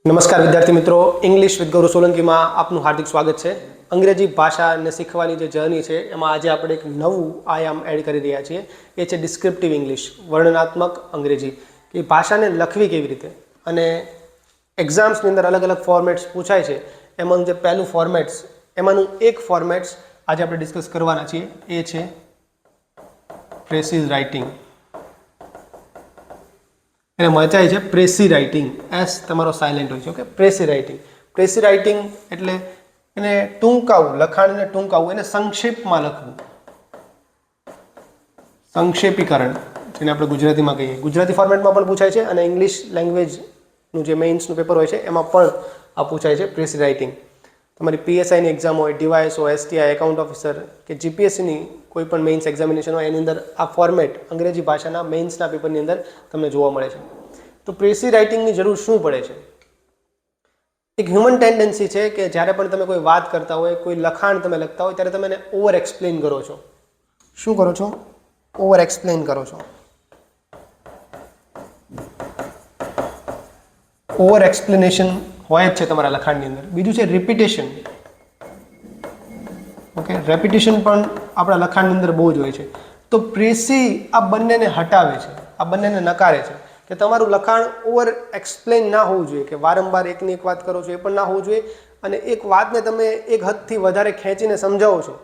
નમસ્કાર વિદ્યાર્થી મિત્રો, ઇંગ્લિશ વિથ ગૌરવ સોલંકીમાં આપનું હાર્દિક સ્વાગત છે. અંગ્રેજી ભાષાને શીખવાની જે જર્ની છે એમાં આજે આપણે એક નવું આયામ એડ કરી રહ્યા છીએ. એ છે ડિસ્ક્રિપ્ટિવ ઇંગ્લિશ, વર્ણનાત્મક અંગ્રેજી. કે ભાષાને લખવી કેવી રીતે, અને એક્ઝામ્સની અંદર અલગ અલગ ફોર્મેટ્સ પૂછાય છે. એમાં જે પહેલું ફોર્મેટ્સ, એમાંનું એક ફોર્મેટ્સ આજે આપણે ડિસ્કસ કરવાના છીએ. એ છે પ્રેસિઝ રાઇટિંગ. એને મચાય છે પ્રેસી રાઇટિંગ. એસ તમારો સાયલેન્ટ હોય છે. Okay, precis writing. Precis writing એટલે એને ટૂંકાવું, લખાણને ટૂંકાવું, એને સંક્ષેપમાં લખવું. સંક્ષેપીકરણ, જેને આપણે ગુજરાતીમાં કહીએ. ગુજરાતી ફોર્મેટમાં પણ પૂછાય છે અને ઇંગ્લિશ લેંગ્વેજનું જે મેઇન્સનું પેપર હોય છે એમાં પણ આ પૂછાય છે પ્રેસી રાઇટિંગ. તમારી પીએસઆઈની એક્ઝામ હોય, ડીવાયએસ હોય, એસટીઆઈ, એકાઉન્ટ ઓફિસર કે જીપીએસસીની કોઈ પણ મેઇન્સ એક્ઝામિનેશન હોય, એની અંદર આ ફોર્મેટ અંગ્રેજી ભાષાના મેઇન્સના પેપરની અંદર તમને જોવા મળે છે. તો પ્રેસી રાઇટિંગની જરૂર શું પડે છે? એક હ્યુમન ટેન્ડન્સી છે કે જ્યારે પણ તમે કોઈ વાત કરતા હોય, કોઈ લખાણ તમે લખતા હોય, ત્યારે તમે એને ઓવર એક્સપ્લેન કરો છો. શું કરો છો? ઓવર એક્સપ્લેન કરો છો. ઓવર એક્સપ્લેનેશન હોય જ છે તમારા લખાણની અંદર. બીજું છે રિપીટેશન. ઓકે, રેપિટેશન પણ આપણા લખાણની અંદર બહુ જ હોય છે. તો પ્રેસી આ બંનેને હટાવે છે, આ બંનેને નકારે છે કે તમારું લખાણ ઓવર એક્સપ્લેન ના હોવું જોઈએ, કે વારંવાર એકની એક વાત કરો છો એ પણ ના હોવું જોઈએ, અને એક વાતને તમે એક હદથી વધારે ખેંચીને સમજાવો છો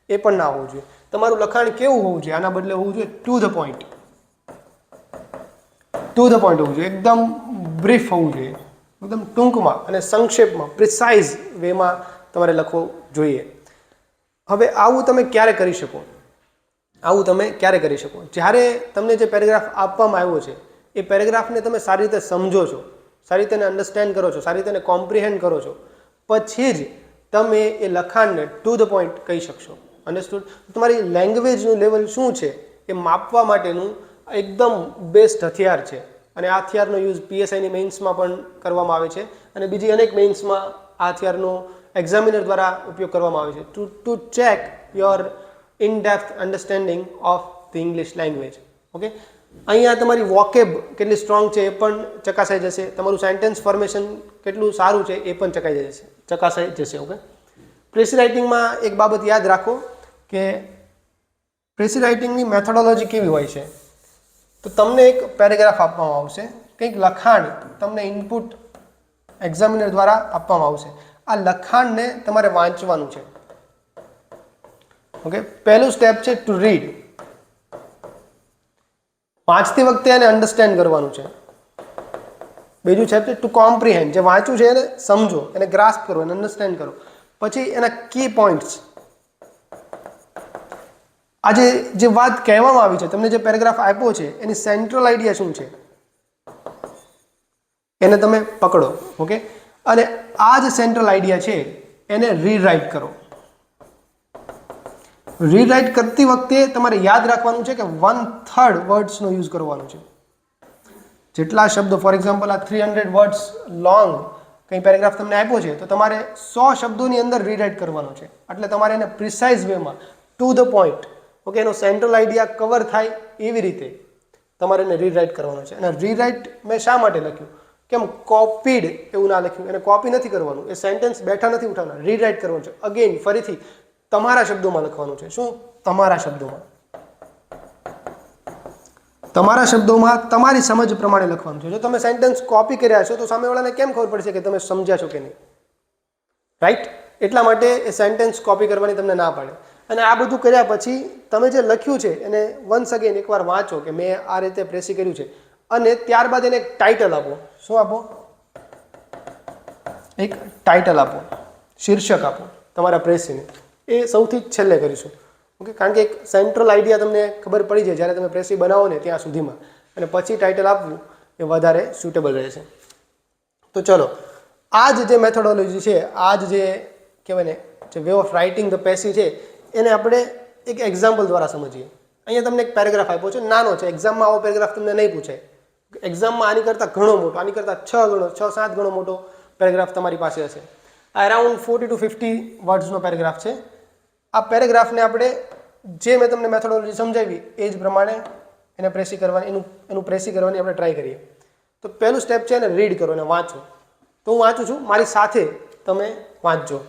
એ પણ ના હોવું જોઈએ. તમારું લખાણ કેવું હોવું જોઈએ? આના બદલે હોવું જોઈએ two the point. Two the point હોવું જોઈએ, એકદમ બ્રીફ હોવું જોઈએ, એકદમ ટૂંકમાં અને સંક્ષેપમાં, પ્રિસાઇઝ વેમાં તમારે લખવું જોઈએ. હવે આવું તમે ક્યારે કરી શકો? આવું તમે ક્યારે કરી શકો? જ્યારે તમને જે પેરેગ્રાફ આપવામાં આવ્યો છે એ પેરેગ્રાફને તમે સારી રીતે સમજો છો, સારી રીતે અન્ડરસ્ટેન્ડ કરો છો, સારી રીતે કોમ્પ્રિહેન્ડ કરો છો, પછી જ તમે એ લખાણને ટુ ધ પોઈન્ટ કહી શકશો. અન્ડરસ્ટુડ? તમારી લેંગ્વેજનું લેવલ શું છે એ માપવા માટેનું એકદમ બેસ્ટ હથિયાર છે. અને આ હથિયારનો યુઝ પીએસઆઈની મેઇન્સમાં પણ કરવામાં આવે છે, અને બીજી અનેક મેઇન્સમાં આ હથિયારનો એક્ઝામિનર દ્વારા ઉપયોગ કરવામાં આવે છે to check your in depth understanding of the English language. Okay, અહીંયા તમારી વોકેબ કેટલી સ્ટ્રોંગ છે એ પણ ચકાસાઈ જશે. તમારું સેન્ટેન્સ ફોર્મેશન કેટલું સારું છે એ પણ ચકાસાઈ જશે. ઓકે, પ્રેસી રાઇટિંગમાં એક બાબત યાદ રાખો કે પ્રેસી રાઇટિંગની મેથોડોલોજી કેવી હોય છે. તો તમને એક પેરેગ્રાફ આપવામાં આવશે, કંઈક લખાણ તમને ઇનપુટ એક્ઝામિનર દ્વારા આપવામાં આવશે. આ લખાણને તમારે વાંચવાનું છે. ઓકે, પહેલું સ્ટેપ છે ટુ રીડ. વાંચતી વખતે એને અન્ડરસ્ટેન્ડ કરવાનું છે. બીજું છે ટુ કોમ્પ્રિહેન્ડ. જે વાંચ્યું છે એને સમજો, એને ગ્રાસ્પ કરો, એને અન્ડરસ્ટેન્ડ કરો. પછી એના કી પોઈન્ટ્સ, આજે જે વાત કહેવામાં આવી છે, તમને જે પેરેગ્રાફ આપ્યો છે એની સેન્ટ્રલ આઈડિયા શું છે એને તમે પકડો. ઓકે, અને આ જે સેન્ટ્રલ આઈડિયા છે એને રીરાઇટ કરો. રીરાઇટ કરતી વખતે તમારે યાદ રાખવાનું છે કે 1/3 વર્ડ્સનો યુઝ કરવાનો છે. જેટલા શબ્દો, ફોર એક્ઝામ્પલ આ 300 વર્ડ્સ લોંગ કંઈ પેરેગ્રાફ તમને આપ્યો છે, તો તમારે 100 શબ્દોની અંદર રીરાઇટ કરવાનો છે. એટલે તમારે એને પ્રિસાઇઝ વેમાં, ટુ ધ પોઈન્ટ, ઓકે, એનો સેન્ટ્રલ આઈડિયા કવર થાય એવી રીતે તમારે એને રીરાઇટ કરવાનો છે. અને રીરાઇટ મેં શા માટે લખ્યું? કેમ કોપીડ એવું ના લખ્યું? એને કોપી નથી કરવાનું, એ સેન્ટેન્સ બેઠા નથી ઉઠાવવાના, રીરાઇટ કરવાનું છે. અગેન, ફરીથી તમારા શબ્દોમાં લખવાનું છે. શું? તમારા શબ્દોમાં. તમારા શબ્દોમાં તમારી સમજ પ્રમાણે લખવાનું છે. જો તમે સેન્ટેન્સ કોપી કર્યા છો તો સામેવાળાને કેમ ખબર પડશે કે તમે સમજ્યા છો કે નહીં? રાઈટ? એટલા માટે એ સેન્ટેન્સ કોપી કરવાની તમને ના પાડે. અને આ બધું કર્યા પછી તમે જે લખ્યું છે એને વન્સ અગેન એકવાર વાંચો કે મેં આ રીતે પ્રેસી કર્યું છે, અને ત્યારબાદ એને એક ટાઇટલ આપો. શું આપો? એક ટાઇટલ આપો, શીર્ષક આપો તમારા પ્રેસીને. એ સૌથી છેલ્લે કરીશું. ઓકે, કારણ કે એક સેન્ટ્રલ આઈડિયા તમને ખબર પડી જાય જ્યારે તમે પ્રેસી બનાવો ને ત્યાં સુધીમાં, અને પછી ટાઇટલ આપવું એ વધારે સુટેબલ રહેશે. તો ચલો, આ જ જે મેથોડોલોજી છે, આ જ જે કહેવાય ને જે વે ઓફ રાઇટિંગ ધ પ્રેસી છે, એને આપણે એક એક્ઝામ્પલ દ્વારા સમજીએ. અહીંયા તમને એક પેરેગ્રાફ આપ્યો છે, નાનો છે. એક્ઝામમાં આવો પેરેગ્રાફ તમને નહીં પૂછાય. એક્ઝામમાં આની કરતાં ઘણો મોટો, આની કરતાં 6-7 ગણો મોટો પેરેગ્રાફ તમારી પાસે હશે. અરાઉન્ડ 40 to 50 વર્ડ્સનો પેરેગ્રાફ છે. આ પેરેગ્રાફને આપણે જે મેં તમને મેથોડોલોજી સમજાવી એ જ પ્રમાણે એને પ્રેસી કરવાની, એનું પ્રેસી કરવાની આપણે ટ્રાય કરીએ. તો પહેલું સ્ટેપ છે એને રીડ કરો, એને વાંચો. તો હું વાંચું છું, મારી સાથે તમે વાંચજો.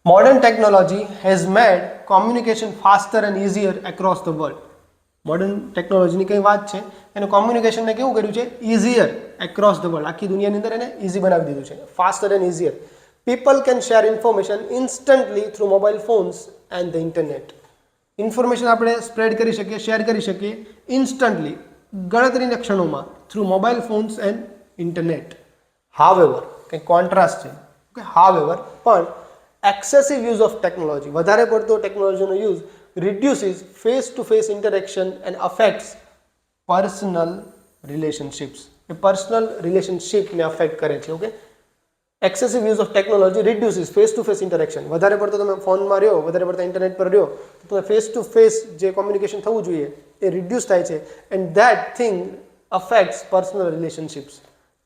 Modern technology has made communication faster and easier across the world. Modern ટેકનોલોજીની કઈ વાત છે, એને કોમ્યુનિકેશનને કેવું કર્યું છે, ઇઝીયર એક્રોસ ધ વર્લ્ડ, આખી દુનિયાની અંદર એને ઇઝી બનાવી દીધું છે, faster and easier. People can share information instantly through mobile phones and the internet. Information આપણે સ્પ્રેડ કરી શકીએ, શેર કરી શકીએ ઇન્સ્ટન્ટલી, ગણતરીના ક્ષણોમાં, through mobile phones and internet. However, કંઈ કોન્ટ્રાસ્ટ છે, ઓકે, હાવેવર પણ excessive use of technology, વધારે પડતો ટેકનોલોજીનો use reduces face-to-face interaction and affects personal relationships. એ પર્સનલ રિલેશનશિપને અફેક્ટ કરે છે. Okay, excessive use of technology reduces face to face interaction. વધારે પડતો તમે ફોનમાં રહ્યો, વધારે પડતા ઇન્ટરનેટ પર રહ્યો, તો તમે ફેસ ટુ ફેસ જે કોમ્યુનિકેશન થવું જોઈએ એ રિડ્યુસ થાય છે. And that thing affects personal relationships.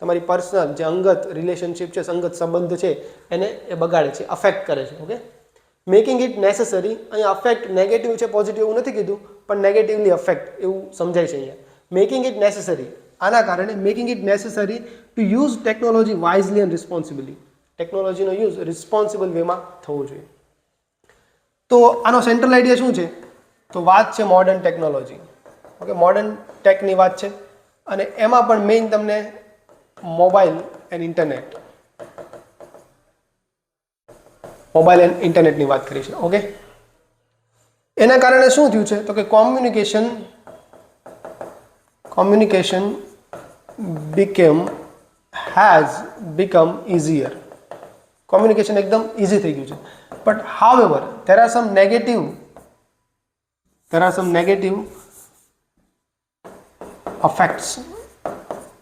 તમારી પર્સનલ જે અંગત રિલેશનશિપ છે, સંગત સંબંધ છે, એને એ બગાડે છે, અફેક્ટ કરે છે. Okay, making it necessary. અહીંયા અફેક્ટ નેગેટિવ છે, પોઝિટિવ એવું નથી કીધું, પણ નેગેટિવલી અફેક્ટ એવું સમજાય છે અહીંયા. મેકિંગ ઇટ નેસેસરી, આના કારણે making it necessary to use technology wisely and responsibly. ટેકનોલોજીનો યુઝ રિસ્પોન્સિબલ વેમાં થવો જોઈએ. તો આનો સેન્ટ્રલ આઈડિયા શું છે? તો વાત છે મોડર્ન ટેકનોલોજી. ઓકે, મોડર્ન ટેકની વાત છે, અને એમાં પણ મેઇન તમને mobile and internet, mobile and ઇન્ટરનેટની વાત કરી છે. ઓકે, એના કારણે શું થયું છે? તો કે communication has become easier. Communication એકદમ ઇઝી થઈ ગયું છે. But however there are some negative effects.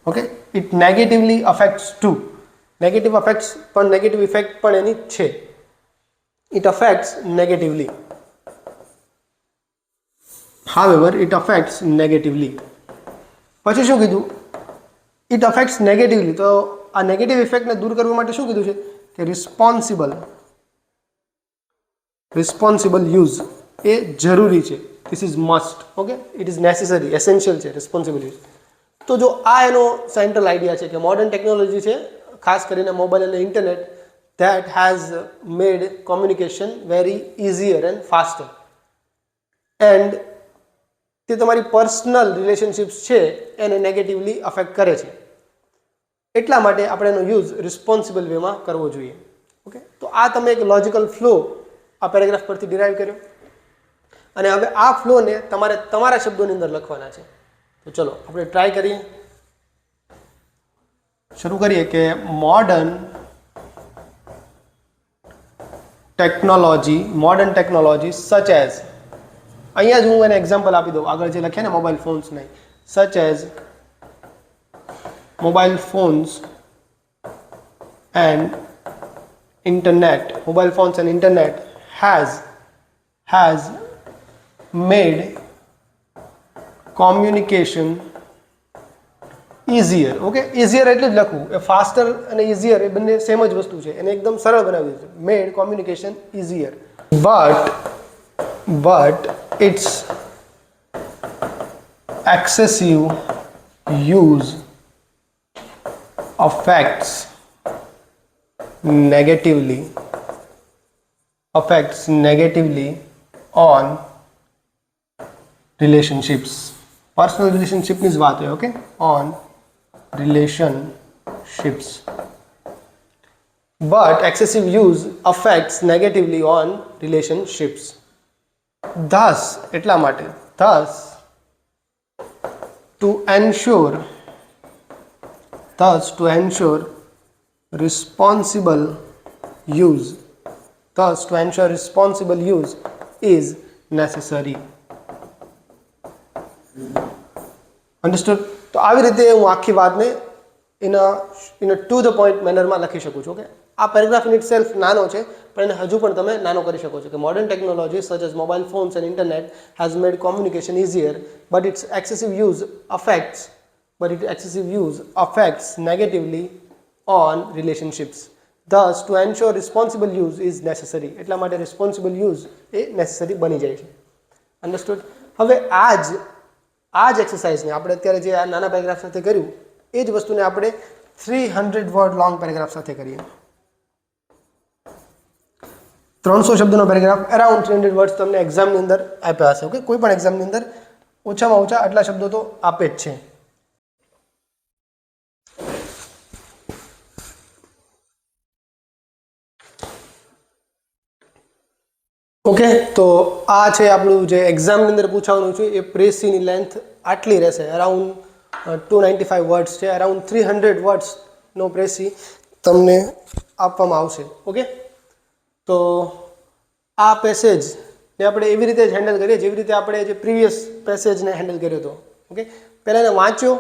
Okay, it negatively affects too. Negative effects પણ નેગેટિવ ઇફેક્ટ પણ એની છે. It affects negatively. However, it affects negatively. પછી શું કીધું? It affects negatively. તો આ નેગેટિવ ઇફેક્ટને દૂર કરવા માટે શું કીધું છે? કે રિસ્પોન્સિબલ યુઝ એ જરૂરી છે. This is must. Okay, it is necessary, essential છે રિસ્પોન્સિબલ યુઝ. તો જો આ એનો સેન્ટ્રલ આઈડિયા છે કે મોડર્ન ટેકનોલોજી છે, ખાસ કરીને મોબાઈલ અને internet, that has made communication very easier and faster. And તે તમારી પર્સનલ રિલેશનશિપ્સ છે એને નેગેટિવલી અફેક્ટ કરે છે. એટલા માટે આપણે એનો યુઝ રિસ્પોન્સિબલ વેમાં કરવો જોઈએ. ઓકે, તો આ તમે એક લોજિકલ ફ્લો આ પેરેગ્રાફ પરથી ડિરાઈવ કર્યો, અને હવે આ ફ્લોને તમારે તમારા શબ્દોની અંદર લખવાના છે. તો ચલો આપણે ટ્રાય કરીએ, શરૂ કરીએ કે મોડર્ન ટેકનોલોજી સચ એઝ, અહીંયા જ હું એને એક્ઝામ્પલ આપી દઉં, આગળ જે લખ્યા ને મોબાઈલ ફોન્સ નહીં, સચ as mobile phones and internet. Mobile phones and internet has made communication easier. Okay, easier એટલે જ લખવું, એ ફાસ્ટર અને ઇઝીયર એ બંને સેમ જ વસ્તુ છે, એને એકદમ સરળ બનાવી દીધું. Made communication easier, but its excessive use affects negatively on relationships. Personal રિલેશનશિપની જ વાત હોય. Okay, on relationships. But excessive use affects negatively on relationships. Thus, એટલા માટે, thus to ensure responsible use is necessary. Understood? તો આવી રીતે હું આખી વાતને in a to the point મેનરમાં લખી શકું છું. ઓકે, આ પેરેગ્રાફ ઇન ઇટસેલ્ફ નાનો છે, પણ એને હજુ પણ તમે નાનો કરી શકો છો કે modern technology such as mobile phones and internet has made communication easier, but its excessive use affects negatively on relationships. Thus, to ensure responsible use is necessary. એટલા માટે responsible use એ necessary બની જાય છે. Understood? હવે આ જ એક્સરસાઇઝને આપણે અત્યારે જે આ નાના પેરેગ્રાફ સાથે કર્યું, એ જ વસ્તુને આપણે 300 વર્ડ લોંગ પેરેગ્રાફ સાથે કરીએ. 300 શબ્દનો પેરેગ્રાફ અરાઉન્ડ 300 વર્ડ્સ તમને એક્ઝામની અંદર આપ્યા હશે. ઓકે, કોઈ પણ એક્ઝામની અંદર ઓછામાં ઓછા આટલા શબ્દો તો આપે જ છે. ઓકે, તો આ છે આપણું જે એક્ઝામની અંદર પૂછવાનું છે. એ પ્રેસીની લેન્થ આટલી રહેશે, અરાઉન્ડ 295 વર્ડ્સ છે. અરાઉન્ડ 300 વર્ડ્સનો પ્રેસી તમને આપવામાં આવશે. ઓકે, તો આ પેસેજને આપણે એવી રીતે જ હેન્ડલ કરીએ જેવી રીતે આપણે જે પ્રીવિયસ પેસેજને હેન્ડલ કર્યો હતો. ઓકે, પહેલાં એને વાંચ્યો,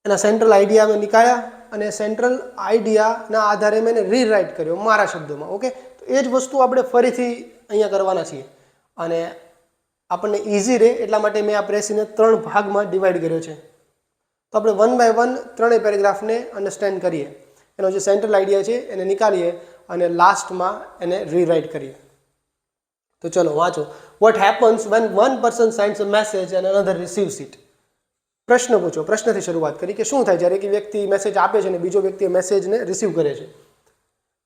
એના સેન્ટ્રલ આઈડિયા મેં નીકાળ્યા અને સેન્ટ્રલ આઈડિયાના આધારે મેં એને રીરાઇટ કર્યો મારા શબ્દોમાં. ઓકે, તો એ જ વસ્તુ આપણે ફરીથી અહીંયા કરવાના છીએ અને આપણને ઇઝી રહે એટલા માટે મેં આ પ્રેસીને 3 ભાગમાં ડિવાઈડ કર્યો છે. તો આપણે 1 બાય 1 ત્રણેય પેરેગ્રાફને અન્ડરસ્ટેન્ડ કરીએ, એનો જે સેન્ટ્રલ આઈડિયા છે એને નીકાળીએ અને લાસ્ટમાં એને રીરાઇટ કરીએ. તો ચલો વાંચો. What happens when one person sends a message and another receives it. પ્રશ્ન પૂછો, પ્રશ્નથી શરૂઆત કરી કે શું થાય જ્યારે એક વ્યક્તિ મેસેજ આપે છે અને બીજો વ્યક્તિ મેસેજને રિસીવ કરે છે.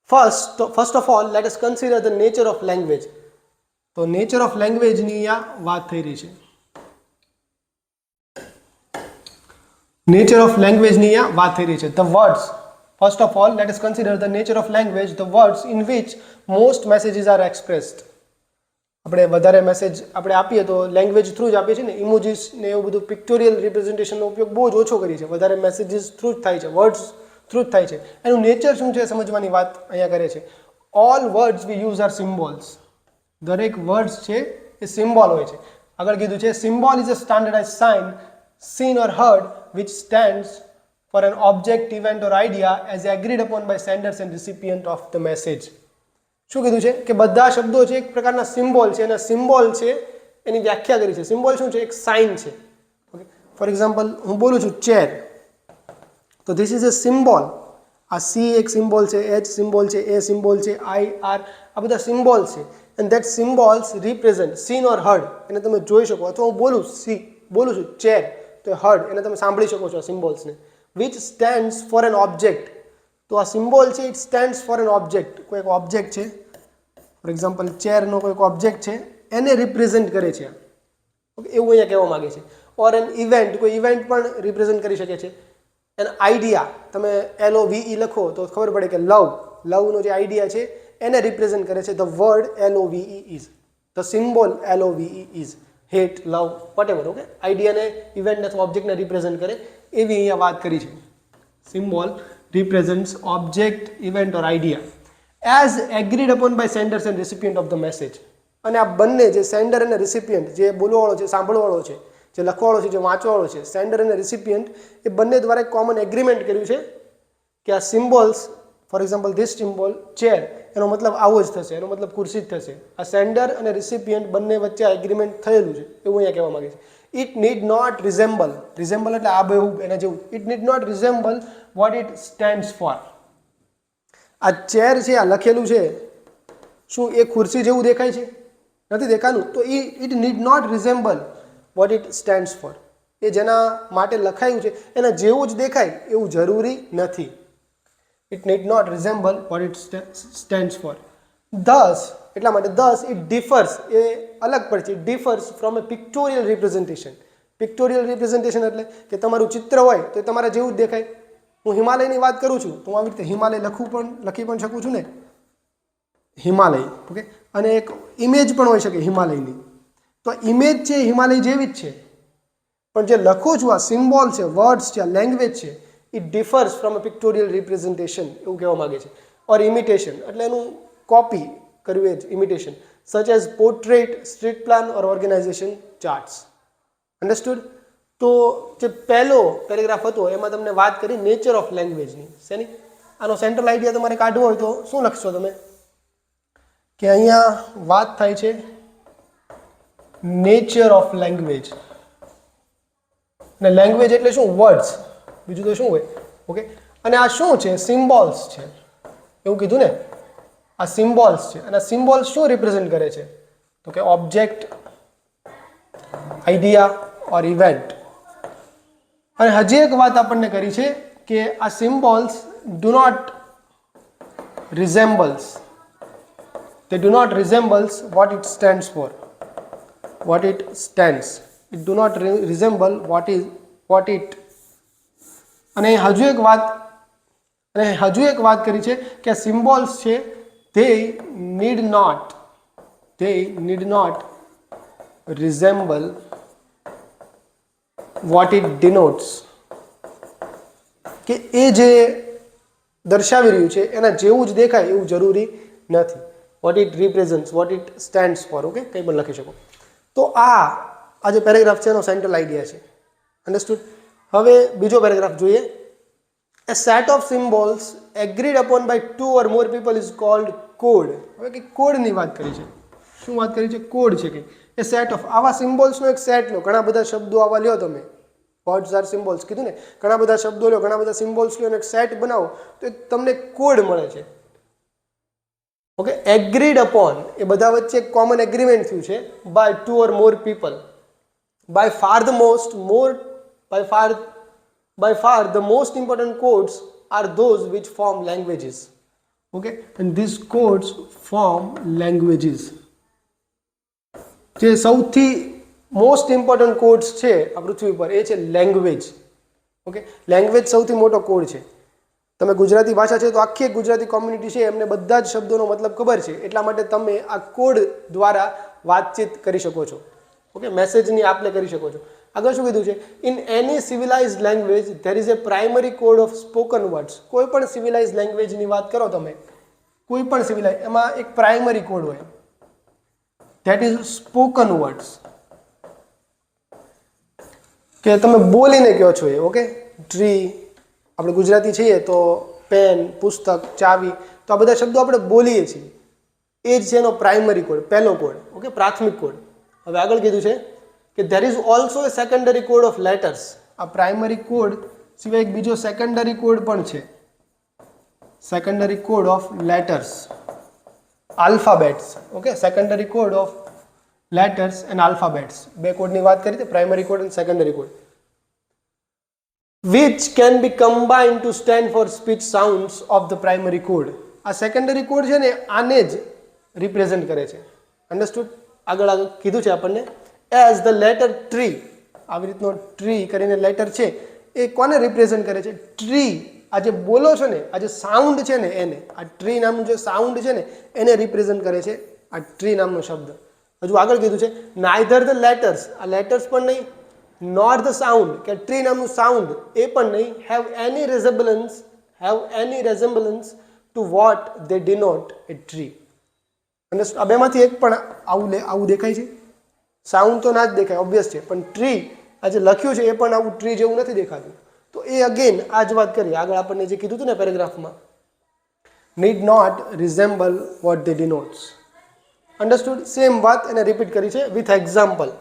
First of all let us consider the nature of language. તો નેચર ઓફ લેંગ્વેજની અહીંયા વાત થઈ રહી છે. નેચર ઓફ લેંગ્વેજની અહીંયા વાત થઈ રહી છે. The words, first of all let us consider the nature of language, the words in which most messages are expressed. આપણે વધારે મેસેજ આપણે આપીએ તો લેંગ્વેજ થ્રુ જ આપીએ છીએ ને, ઇમોજીસ ને એવું બધું પિક્ટોરિયલ રિપ્રેઝન્ટેશનનો ઉપયોગ બહુ જ ઓછો કરીએ છીએ. વધારે મેસેજીસ થ્રુ જ થાય છે, વર્ડ્સ થ્રુ જ થાય છે. એનું નેચર શું છે સમજવાની વાત અહીંયા કરે છે. All words we use are symbols. દરેક વર્ડ્સ છે એ સિમ્બોલ હોય છે. આગળ કીધું છે symbol is a standardize sign seen or heard which stands for an object, event or idea as agreed upon by senders and recipient of the message. શું કીધું છે કે બધા શબ્દો છે એક પ્રકારના સિમ્બોલ છે અને સિમ્બોલ છે એની વ્યાખ્યા કરી છે. સિમ્બોલ શું છે? એક સાઇન છે. ઓકે, ફોર એક્ઝામ્પલ હું બોલું છું ચેર, તો ધીસ ઇઝ અ સિમ્બોલ. આ સી એક સિમ્બોલ છે, એચ સિમ્બોલ છે, એ સિમ્બોલ છે, આઈ આર, આ બધા સિમ્બોલ છે. And that symbols represent seen or heard. એને તમે જોઈ શકો, અથવા હું બોલું છું ચેર, તો હર્ડ એને તમે સાંભળી શકો છો આ સિમ્બોલ્સને. Which stands for an object. તો આ સિમ્બોલ છે it stands for an object. કોઈ એક ઓબ્જેક્ટ છે, ફોર એક્ઝામ્પલ ચેરનો કોઈક ઓબ્જેક્ટ છે, એને રિપ્રેઝન્ટ કરે છે. ઓકે, એવું અહીંયા કહેવા માંગે છે. ઓર એન ઇવેન્ટ, કોઈ ઇવેન્ટ પણ રિપ્રેઝન્ટ કરી શકે છે. એન આઈડિયા, તમે LOVE લખો તો ખબર પડે કે લવનો જે આઈડિયા છે એને રિપ્રેઝન્ટ કરે છે. The word LOVE is, the symbol LOVE is hate, love, whatever. Okay, આઈડિયાને, ઇવેન્ટને અથવા ઓબ્જેક્ટને રિપ્રેઝન્ટ કરે એવી અહીંયા વાત કરી છે. Symbol represents object, event or idea as agreed upon by senders and recipient of the message. અને આ બંને જે સેન્ડર અને રિસિપિયન્ટ, જે બોલવાવાળો છે, સાંભળવાળો છે, જે લખવાવાળો છે, જે વાંચવાવાળો છે, સેન્ડર અને રિસિપિયન્ટ, એ બંને દ્વારા કોમન એગ્રીમેન્ટ કર્યું છે કે આ symbols, for example this symbol chair, એનો મતલબ આવો જ થશે, એનો મતલબ ખુરશી જ થશે. આ સેન્ડર અને રિસિપિયન્ટ બંને વચ્ચે આ એગ્રીમેન્ટ થયેલું છે એવું અહીંયા કહેવા માંગે છે. It need not resemble, resemble એટલે આ બેહું એના જેવું. It need not resemble what it stands for. આ ચેર છે, આ લખેલું છે, શું એ ખુરશી જેવું દેખાય છે? નથી દેખાતું. તો it need not resemble what it stands for. એ જેના માટે લખાયું છે એના જેવું જ દેખાય એવું જરૂરી નથી. It need not resemble what it stands for. Thus, એટલા માટે ધસ ઇટ ડિફર્સ, એ અલગ પડે છે. It differs from a pictorial representation. Pictorial representation એટલે કે તમારું ચિત્ર હોય તો એ તમારા જેવું જ દેખાય. હું હિમાલયની વાત કરું છું તો હું આવી રીતે હિમાલય લખી પણ શકું છું ને, હિમાલય. ઓકે, અને એક ઇમેજ પણ હોઈ શકે હિમાલયની. તો ઇમેજ છે હિમાલય જેવી જ છે, પણ જે લખું છું આ સિમ્બોલ છે, વર્ડ્સ છે, આ લેંગ્વેજ છે, it differs from a pictorial representation એવું કહેવા માંગે છે. ઓર ઇમિટેશન એટલે એનું કોપી કરવું, એ જ imitation. Such as portrait, street plan or organization charts. Understood? તો જે પહેલો પેરેગ્રાફ હતો એમાં તમને વાત કરી નેચર ઓફ લેંગ્વેજની. શેની? આનો સેન્ટ્રલ આઈડિયા તમારે કાઢવો હોય તો શું લખશો તમે? કે અહીંયા વાત થાય છે નેચર ઓફ લેંગ્વેજ. અને લેંગ્વેજ એટલે શું? વર્ડ્સ, બીજું તો શું હોય? ઓકે, અને આ શું છે? સિમ્બોલ્સ છે, એવું કીધું ને. આ સિમ્બોલ્સ છે અને આ સિમ્બોલ્સ શું રિપ્રેઝન્ટ કરે છે? તો કે ઓબ્જેક્ટ, આઈડિયા ઓર ઇવેન્ટ. અને હજી એક વાત આપણને કરી છે કે આ symbols do not resembles, they do not resembles what it stands for, what it stands, it do not resemble what it. અને હજુ એક વાત કરી છે કે આ સિમ્બોલ્સ છે they need not resemble what it denotes, કે એ જે દર્શાવી રહ્યું છે એના જેવું જ દેખાય એવું જરૂરી નથી. What it represents, what it stands for. Okay, કંઈ પણ લખી શકો. તો આ જે પેરેગ્રાફ છે એનો સેન્ટ્રલ આઈડિયા છે. અન્ડરસ્ટુડ. હવે બીજો પેરેગ્રાફ જોઈએ. A set of symbols agreed upon by two or more people is called code. હવે કે કોડની વાત કરી છે. શું વાત કરી છે? કોડ છે કે એ સેટ ઓફ આવા સિમ્બોલ્સનો એક સેટ લો. ઘણા બધા શબ્દો આવા લ્યો તમે, વર્ડ્સ આર સિમ્બોલ્સ કીધું ને, ઘણા બધા શબ્દો લો, ઘણા બધા સિમ્બોલ્સ લો અને એક સેટ બનાવો તો તમને કોડ મળે છે. ઓકે, એગ્રીડ અપોન એ બધા વચ્ચે એક કોમન એગ્રીમેન્ટ થયું છે by two or more people. By far the most important codes are those which form languages. Okay, and this codes form languages. જે સૌથી મોસ્ટ ઇમ્પોર્ટન્ટ કોડ્સ છે આ પૃથ્વી પર એ છે લેંગ્વેજ. ઓકે, લેંગ્વેજ સૌથી મોટો કોડ છે. તમે ગુજરાતી ભાષા છે તો આખી એક ગુજરાતી કોમ્યુનિટી છે એમને બધા જ શબ્દોનો મતલબ ખબર છે, એટલા માટે તમે આ કોડ દ્વારા વાતચીત કરી શકો છો. ઓકે, મેસેજની આપલે કરી શકો છો. આગળ શું કીધું છે? In any civilized language there is a primary code of spoken words. કોઈ પણ સિવિલાઇઝ લેંગ્વેજની વાત કરો તમે, કોઈ પણ સિવિલાઇઝ, એમાં એક પ્રાઇમરી કોડ હોય, ધેટ ઇઝ સ્પોકન વર્ડ્સ, કે તમે બોલીને કહો છો એ. ઓકે, ટ્રી, આપણે ગુજરાતી છીએ તો પેન, પુસ્તક, ચાવી, તો આ બધા શબ્દો આપણે બોલીએ છીએ. એ જ છે એનો પ્રાઇમરી કોડ, પહેલો કોડ. ઓકે, પ્રાથમિક કોડ. હવે આગળ કીધું છે કે there is also a secondary code of letters. આ પ્રાઇમરી કોડ સિવાય એક બીજો સેકન્ડરી કોડ પણ છે, secondary code of letters, alphabets. Okay, secondary code of letters and alphabets. બે કોડની વાત કરી હતી, પ્રાઇમરી કોડ અને secondary code. which can be combined to stand for speech sounds of the primary code. આ secondary code છે ને આને જ રિપ્રેઝન્ટ કરે છે. અન્ડરસ્ટુડ. આગળ કીધું છે આપણને એઝ ધ લેટર ટ્રી. આવી રીતનો ટ્રી કરીને લેટર છે એ કોને રિપ્રેઝન્ટ કરે છે? ટ્રી. આ જે બોલો છો ને, આ જે સાઉન્ડ છે ને એને, આ ટ્રી નામનું જે સાઉન્ડ છે ને એને રિપ્રેઝન્ટ કરે છે આ ટ્રી નામનો શબ્દ. હજુ આગળ કીધું છે નાઇધર ધ લેટર્સ, આ લેટર્સ પણ નહીં, નોર ધ સાઉન્ડ, કે ટ્રી નામનું સાઉન્ડ એ પણ નહીં, have any resemblance to what they denote a tree. અને આ બેમાંથી એક પણ આવું દેખાય છે? સાઉન્ડ તો ના જ દેખાય, ઓબ્વિયસ છે, પણ ટ્રી આ જે લખ્યું છે એ પણ આવું ટ્રી જેવું નથી દેખાતું. તો એ અગેન આ જ વાત કરીએ આગળ આપણને જે કીધું હતું ને પેરેગ્રાફમાં, need not resemble what they denotes. Understood. Same વાત એને રિપીટ કરી છે વિથ એક્ઝામ્પલ.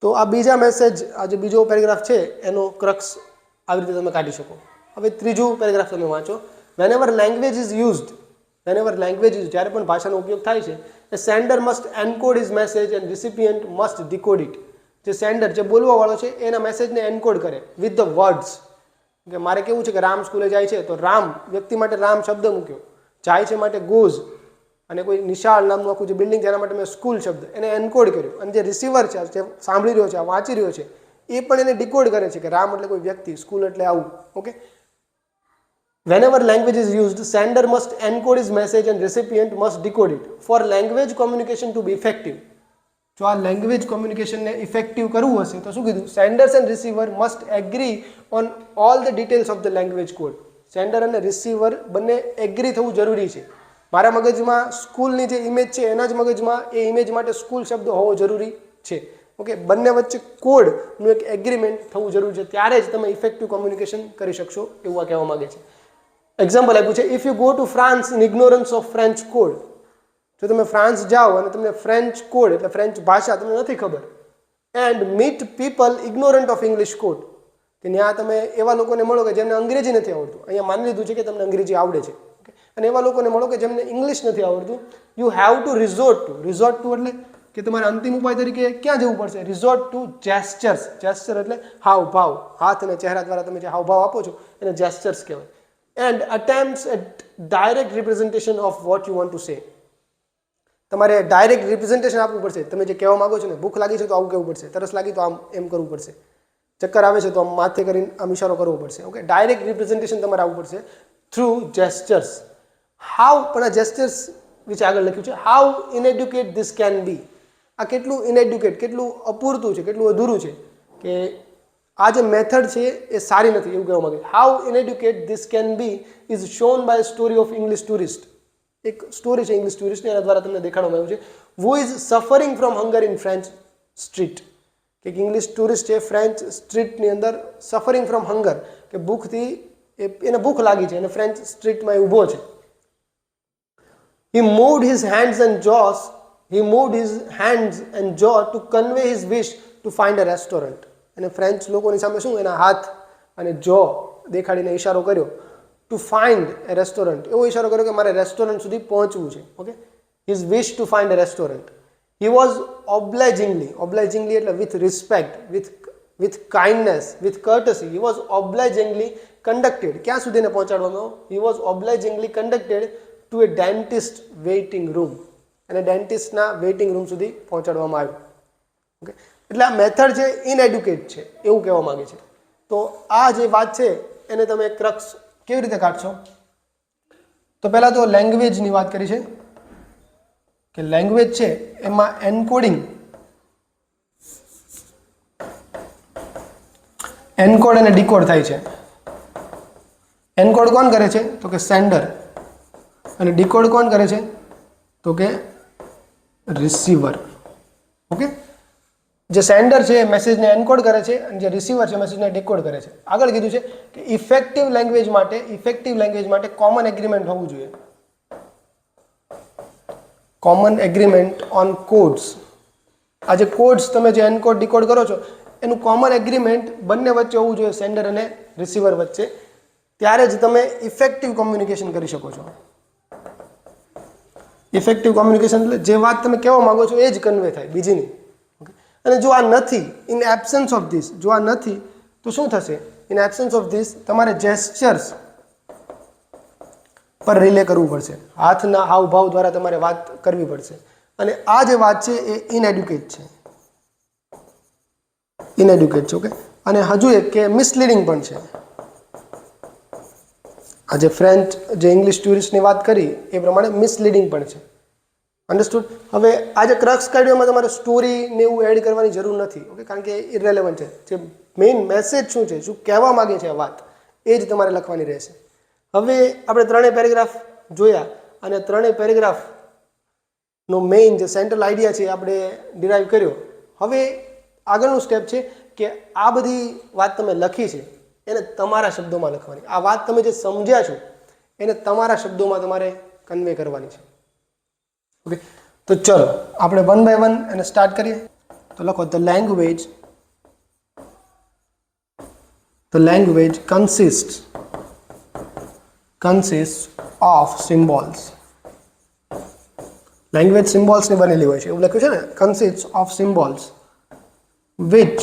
તો આ બીજા મેસેજ, આ જે બીજો પેરેગ્રાફ છે એનો ક્રક્સ આવી રીતે તમે કાઢી શકો. હવે ત્રીજું પેરેગ્રાફ તમે વાંચો. વેનેવર લેંગ્વેજ ઇઝ યુઝડ, જ્યારે પણ ભાષાનો ઉપયોગ થાય છે, a sender must encode his message and recipient must decode it. જે સેન્ડર, જે બોલવાવાળો છે એના મેસેજને એન્કોડ કરે વિથ ધ વર્ડ્સ. કે મારે કેવું છે કે રામ સ્કૂલે જાય છે તો રામ વ્યક્તિ માટે રામ શબ્દ મૂક્યો, જાય છે માટે ગોઝ, અને કોઈ નિશાળ નામનું આખું જે બિલ્ડિંગ છે એના માટે મેં સ્કૂલ શબ્દ એને એન્કોડ કર્યો. અને જે રિસીવર છે, જે સાંભળી રહ્યો છે, વાંચી રહ્યો છે, એ પણ એને ડિકોડ કરે છે કે રામ એટલે કોઈ વ્યક્તિ, સ્કૂલ એટલે આવું. Okay, whenever language is used, sender must encode his message and recipient must decode it. For language communication to be effective, જો આ લેંગ્વેજ કોમ્યુનિકેશનને ઇફેક્ટિવ કરવું હશે તો શું કીધું? Senders and receiver must agree on all the details of the language code. Sender અને receiver બંને agree થવું જરૂરી છે. મારા મગજમાં સ્કૂલની જે ઇમેજ છે એના જ મગજમાં એ ઇમેજ માટે સ્કૂલ શબ્દ હોવો જરૂરી છે. ઓકે, બંને વચ્ચે કોડનું એક એગ્રીમેન્ટ થવું જરૂરી છે, ત્યારે જ તમે ઇફેક્ટિવ કોમ્યુનિકેશન કરી શકશો, એવું આ કહેવા માંગે છે. એક્ઝામ્પલ આપ્યું છે, if you go to France in ignorance of French code. જો તમે ફ્રાન્સ જાઓ અને તમને ફ્રેન્ચ કોડ એટલે ફ્રેન્ચ ભાષા તમને નથી ખબર, and meet people ignorant of English code, કે ત્યાં તમે એવા લોકોને મળો કે જેમને અંગ્રેજી નથી આવડતું. અહીંયા માની લીધું છે કે તમને અંગ્રેજી આવડે છે, અને એવા લોકોને મળો કે જેમને ઇંગ્લિશ નથી આવડતું. You have to resort to એટલે કે તમારે અંતિમ ઉપાય તરીકે ક્યાં જવું પડશે? Resort two gestures. જેસ્ચર એટલે હાવભાવ, હાથ અને ચહેરા દ્વારા તમે જે હાવભાવ આપો છો એને જેસ્ચર્સ કહેવાય. And attempts at direct representation of what you want to say. તમારે ડાયરેક્ટ રિપ્રેઝન્ટેશન આપવું પડશે. તમે જે કહેવા માંગો છો ને, ભૂખ લાગી છે તો આવું કહેવું પડશે, તરસ લાગી તો આમ એમ કરવું પડશે, ચક્કર આવે છે તો આમ માથે કરીને આમ ઇશારો કરવો પડશે. ઓકે, ડાયરેક્ટ રિપ્રેઝન્ટેશન તમારે આવવું પડશે થ્રુ જેસ્ચર્સ. હાઉ, પણ આ જેસ્ચર્સ વિશે આગળ લખ્યું છે, હાઉ ઇનએડ્યુકેટ ધીસ કેન બી. આ કેટલું ઇનએડ્યુકેટ, કેટલું અપૂરતું છે, કેટલું અધૂરું છે કે આ જે મેથડ છે એ સારી નથી એવું કહેવા માંગે. How inadequate this can be is shown by story of English tourist. એક સ્ટોરી છે ઇંગ્લિશ ટુરિસ્ટની, એના દ્વારા તમને દેખાડવામાં આવ્યું છે. Who is suffering from hunger in French street. કે ઇંગ્લિશ ટુરિસ્ટ છે ફ્રેન્ચ સ્ટ્રીટની અંદર સફરિંગ ફ્રોમ હંગર, કે ભૂખથી એને ભૂખ લાગી છે અને ફ્રેન્ચ સ્ટ્રીટમાં એ ઊભો છે. He moved his hands and jaws. He moved his hands and jaw to convey his wish to find a restaurant. અને ફ્રેન્ચ લોકોની સામે શું એના હાથ અને જો દેખાડીને ઇશારો કર્યો ટુ ફાઇન્ડ એ રેસ્ટોરન્ટ. એવો ઇશારો કર્યો કે મારે રેસ્ટોરન્ટ સુધી પહોંચવું છે. Okay, his wish to find A restaurant. He was obligingly એટલે with respect, with kindness, with courtesy. He was obligingly conducted. ક્યાં સુધી એને પહોંચાડવામાં આવ્યો? He was obligingly conducted to a dentist waiting room. અને ડેન્ટિસ્ટના વેઇટિંગ રૂમ સુધી પહોંચાડવામાં આવ્યું. ઓકે, એટલે આ મેથડ છે ઇનએડ્યુકેટ છે એવું કહેવા માંગે છે. તો આ જે વાત છે એને તમે ક્રક્સ કેવી રીતે કાઢશો? તો પહેલાં તો લેંગ્વેજની વાત કરી છે કે લેંગ્વેજ છે એમાં એનકોડ અને ડીકોડ થાય છે. એનકોડ કોણ કરે છે? તો કે સેન્ડર. અને ડીકોડ કોણ કરે છે? તો કે રિસીવર. ઓકે, જે સેન્ડર છે એ મેસેજને એનકોડ કરે છે અને જે રિસીવર છે મેસેજને ડીકોડ કરે છે. આગળ કીધું છે કે ઇફેક્ટિવ લેંગ્વેજ માટે કોમન એગ્રીમેન્ટ હોવું જોઈએ. Common agreement on codes. આ જે કોડ્સ તમે જે એનકોડ ડીકોડ કરો છો એનું કોમન એગ્રીમેન્ટ બંને વચ્ચે હોવું જોઈએ, સેન્ડર અને રિસીવર વચ્ચે. ત્યારે જ તમે ઇફેક્ટિવ કોમ્યુનિકેશન કરી શકો છો. ઇફેક્ટિવ કોમ્યુનિકેશન એટલે જે વાત તમે કહેવા માંગો છો એ જ કન્વે થાય, બીજી નહીં. અને જો આ નથી, ઇન એબ્સન્સ ઓફ ધીસ, જો આ નથી તો શું થશે? ઇન એબ્સન્સ ઓફ ધીસ તમારે જેસ્ચર્સ પર રિલે કરવું પડશે. હાથના હાવભાવ દ્વારા તમારે વાત કરવી પડશે. અને આ જે વાત છે એ ઇનએડ્યુકેટ છે. ઓકે, અને હજુ એક કે મિસલીડિંગ પણ છે. આ જે ફ્રેન્ચ જે ઇંગ્લિશ ટુરિસ્ટની વાત કરી એ પ્રમાણે મિસલીડિંગ પણ છે. અન્ડરસ્ટુડ? હવે આ જે ક્રક્સ કાઢ્યોમાં તમારે સ્ટોરી ને એવું એડ કરવાની જરૂર નથી. ઓકે, કારણ કે ઇરરેલેવન્ટ છે. જે મેઇન મેસેજ શું છે, શું કહેવા માગે છે આ વાત, એ જ તમારે લખવાની રહેશે. હવે આપણે ત્રણેય પેરેગ્રાફ જોયા અને ત્રણેય પેરેગ્રાફનો મેઇન જે સેન્ટ્રલ આઈડિયા છે એ આપણે ડિરાઈવ કર્યો. હવે આગળનું સ્ટેપ છે કે આ બધી વાત તમે લખી છે એને તમારા શબ્દોમાં લખવાની. આ વાત તમે જે સમજ્યા છો એને તમારા શબ્દોમાં તમારે કન્વે કરવાની છે. ઓકે, તો ચલો આપણે વન બાય વન એને સ્ટાર્ટ કરીએ. તો લખો the language consists of symbols. Language સિમ્બોલ્સની બનેલી હોય છે એવું લખ્યું છે ને, consists of symbols which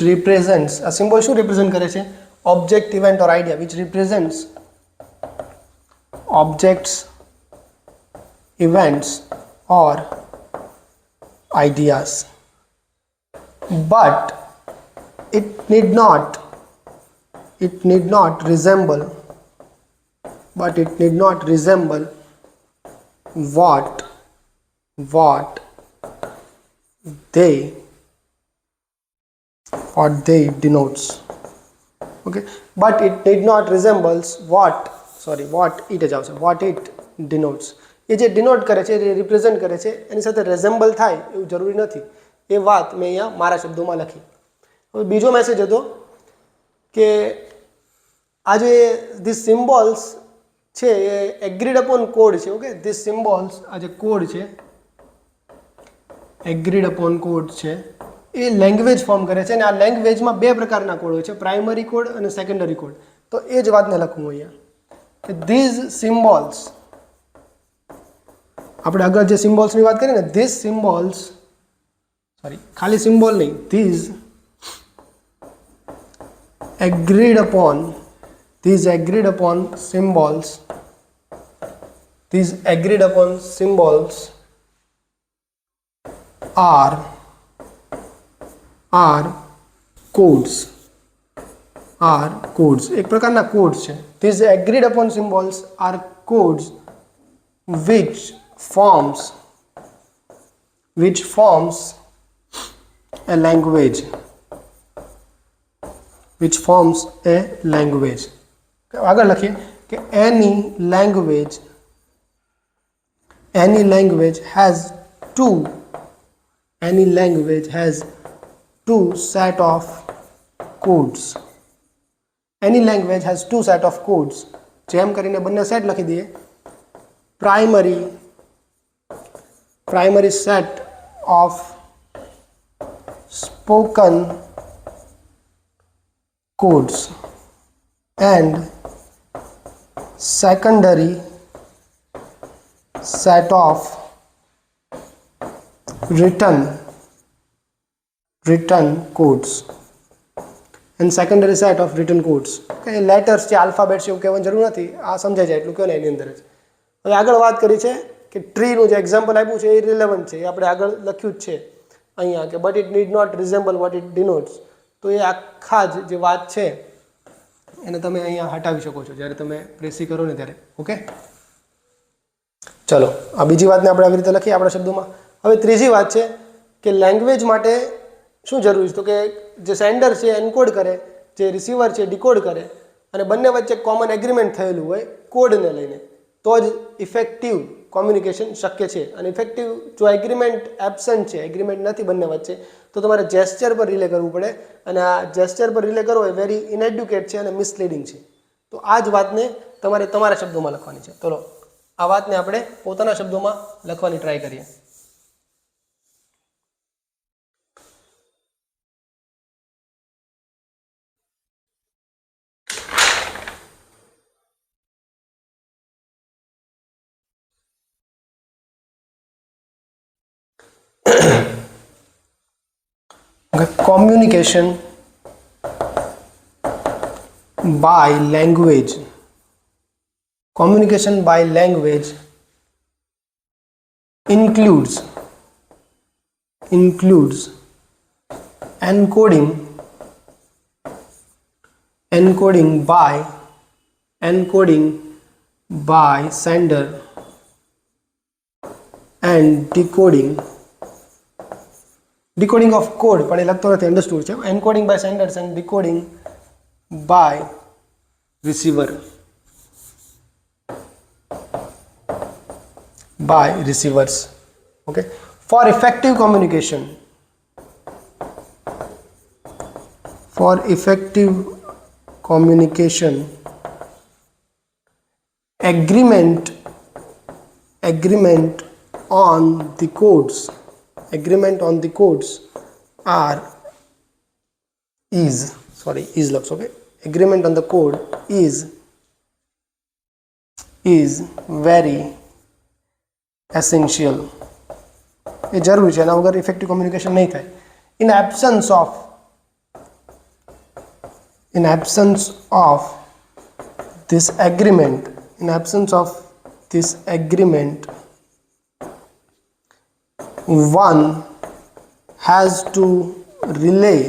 represents a symbol શું represent કરે છે? object, event or idea, which represents objects, events or ideas, but it need not resemble what they denotes. Okay, but it need not resembles what it denotes. એ જે denote કરે છે, જે represent કરે છે એની સાથે રેઝેમ્બલ થાય એવું જરૂરી નથી. એ વાત મેં અહીંયા મારા શબ્દોમાં લખી. હવે બીજો મેસેજ હતો કે આ જે ધીસ સિમ્બોલ્સ છે એ એગ્રીડ અપોન કોડ છે. ઓકે, ધીસ સિમ્બોલ્સ, આ જે કોડ છે એગ્રીડ અપોન કોડ છે એ લેંગ્વેજ ફોર્મ કરે છે. અને આ લેંગ્વેજમાં બે પ્રકારના કોડ હોય છે, પ્રાઇમરી કોડ અને સેકન્ડરી કોડ. તો એ જ વાતને લખવું અહીંયા કે ધીઝ સિમ્બોલ્સ, આપણે આગળ જે સિમ્બોલ્સની વાત કરી ને, ધીઝ સિમ્બોલ્સ, સોરી ખાલી સિમ્બોલ નહીં, this agreed upon symbols, these agreed upon symbols are codes, એક પ્રકારના કોડ્સ છે. these agreed upon symbols are codes which forms a language, આગળ લખીએ કે any language has two set of codes. Any language has two set of codes. જેમ કરીને બંને set લખી દઈએ. primary set of spoken codes and secondary set of written codes and secondary set of written codes. કે letters છે, alphabets છે એવું કહેવાની જરૂર નથી, આ સમજાય જાય એટલું કહો ને એની અંદર જ. હવે આગળ વાત કરી છે કે ટ્રીનું જે એક્ઝામ્પલ આપ્યું છે એ રિલેવન્ટ છે, એ આપણે આગળ લખ્યું જ છે અહીંયા કે but it need not resemble what it denotes. તો એ આખા જ જે વાત છે એને તમે અહીંયા હટાવી શકો છો જ્યારે તમે પ્રેસી કરો ને ત્યારે. ઓકે, ચલો આ બીજી વાતને આપણે આવી રીતે લખીએ આપણા શબ્દોમાં. હવે ત્રીજી વાત છે કે લેંગ્વેજ માટે શું જરૂરી છે, તો કે જે સેન્ડર છે એન્કોડ કરે, જે રિસીવર છે ડિકોડ કરે, અને બંને વચ્ચે કોમન એગ્રીમેન્ટ થયેલું હોય કોડને લઈને, તો જ ઇફેક્ટિવ કોમ્યુનિકેશન શક્ય છે. અને ઇફેક્ટિવ જો એગ્રીમેન્ટ એબસન્ટ છે, એગ્રીમેન્ટ નથી બંને વચ્ચે, તો તમારે જેસ્ચર પર રિલે કરવું પડે, અને આ જેસ્ચર પર રિલે કરવો એ વેરી ઇનએડ્યુકેટ છે અને મિસલીડિંગ છે. તો આ જ વાતને તમારે તમારા શબ્દોમાં લખવાની છે. ચલો આ વાતને આપણે પોતાના શબ્દોમાં લખવાની ટ્રાય કરીએ. Communication by language. Communication by language includes encoding by sender and decoding of code, પણ એ લખતો નથી, અન્ડરસ્ટુડ છે. Encoding by senders and decoding by receivers. Okay, for effective communication, agreement on the codes agreement on the code is very essential. એ જરૂરી છે, એના વગર effective communication નહીં થાય. in absence of this agreement, one has to relay